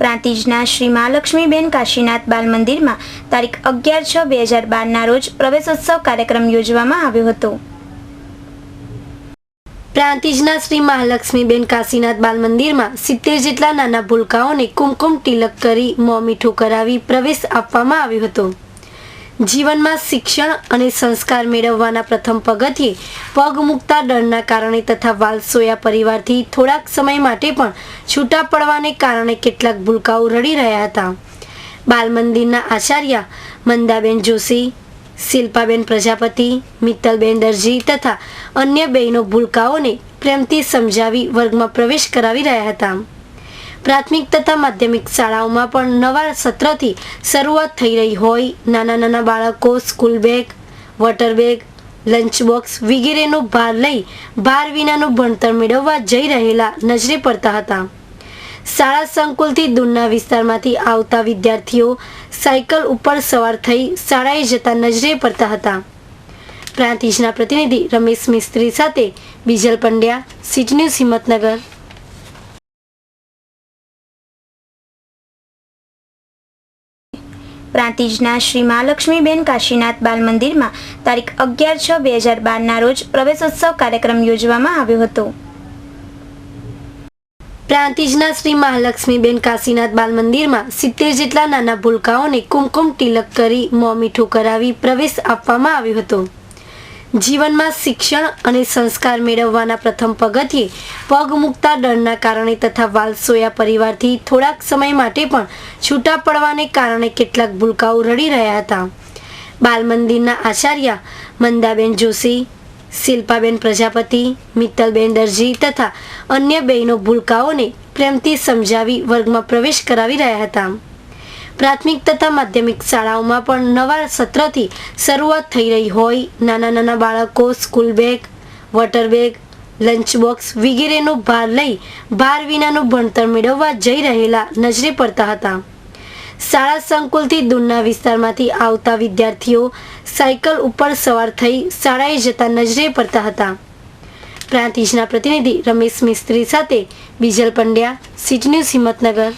પ્રાંતિજના શ્રી મહાલક્ષ્મીબેન કાશીનાથ બાલ મંદિરમાં તારીખ 11/6/2012ના રોજ પ્રવેશોત્સવ કાર્યક્રમ યોજવામાં આવ્યો હતો। પ્રાંતિજના શ્રી મહાલક્ષ્મીબેન કાશીનાથ બાલ મંદિરમાં 70 જેટલા નાના ભૂલકાઓને કુમકુમ તિલક કરી મોં મીઠું કરાવી પ્રવેશ આપવામાં આવ્યો હતો। જીવનમાં શિક્ષણ અને સંસ્કાર મેળવવાના પ્રથમ પગથિયે પગ મૂકતા ડરના કારણે તથા વાલસોયા પરિવારથી થોડાક સમય માટે પણ છૂટા પડવાને કારણે કેટલાક ભૂલકાઓ રડી રહ્યા હતા। બાલ મંદિરના આચાર્ય મંદાબેન જોશી, શિલ્પાબેન પ્રજાપતિ, મિત્તલબેન દરજી તથા અન્ય બહેનો ભૂલકાઓને પ્રેમથી સમજાવી વર્ગમાં પ્રવેશ કરાવી રહ્યા હતા। પ્રાથમિક તથા માધ્યમિક શાળાઓમાં પણ નવા સત્રથી શરૂઆત થઈ રહી હોય નાના બાળકો school bag, water bag, lunch box વગેરેનો ભાર લઈ ભાર વિનાનું ભણતર મેળવવા જઈ રહેલા નજરે પડતા હતા। શાળા સંકુલથી દૂરના વિસ્તારમાંથી આવતા વિદ્યાર્થીઓ સાયકલ ઉપર સવાર થઈ શાળાએ જતા નજરે પડતા હતા। પ્રાંતિજના પ્રતિનિધિ રમેશ મિસ્ત્રી સાથે બીજલ પંડ્યા, સિટી ન્યૂઝ હિંમતનગર। પ્રાંતિજના શ્રી મહાલક્ષ્મીબેન કાશીનાથ બાલ મંદિરમાં તારીખ 11/6/2012ના રોજ પ્રવેશોત્સવ કાર્યક્રમ યોજવામાં આવ્યો હતો। પ્રાંતિજના શ્રી મહાલક્ષ્મીબેન કાશીનાથ બાલ મંદિરમાં 70 જેટલા નાના ભૂલકાઓને કુમકુમ તિલક કરી મોં મીઠું કરાવી પ્રવેશ આપવામાં આવ્યો હતો। જીવનમાં શિક્ષણ અને સંસ્કાર મેળવવાના પ્રથમ પગથિયે પગ મૂકતા ડરના કારણે તથા વાલસોયા પરિવારથી થોડાક સમય માટે પણ છૂટા પડવાને કારણે કેટલાક ભૂલકાઓ રડી રહ્યા હતા। બાલ મંદિરના આચાર્ય મંદાબેન જોશી, શિલ્પાબેન પ્રજાપતિ, મિત્તલબેન દરજી તથા અન્ય બહેનો ભૂલકાઓને પ્રેમથી સમજાવી વર્ગમાં પ્રવેશ કરાવી રહ્યા હતા। પ્રાથમિક તથા માધ્યમિક શાળાઓમાં પણ નવા સત્રથી શરૂઆત થઈ રહી હોય નાના બાળકો school bag, water bag, lunch box વગેરેનો ભાર લઈ ભાર વિનાનું ભણતર મેળવવા જઈ રહેલા નજરે પડતા હતા। શાળા સંકુલથી દૂરના વિસ્તારમાંથી આવતા વિદ્યાર્થીઓ સાયકલ ઉપર સવાર થઈ શાળાએ જતા નજરે પડતા હતા। પ્રાંતિજના પ્રતિનિધિ રમેશ મિસ્ત્રી સાથે બીજલ પંડ્યા, સિટી ન્યૂઝ હિંમતનગર।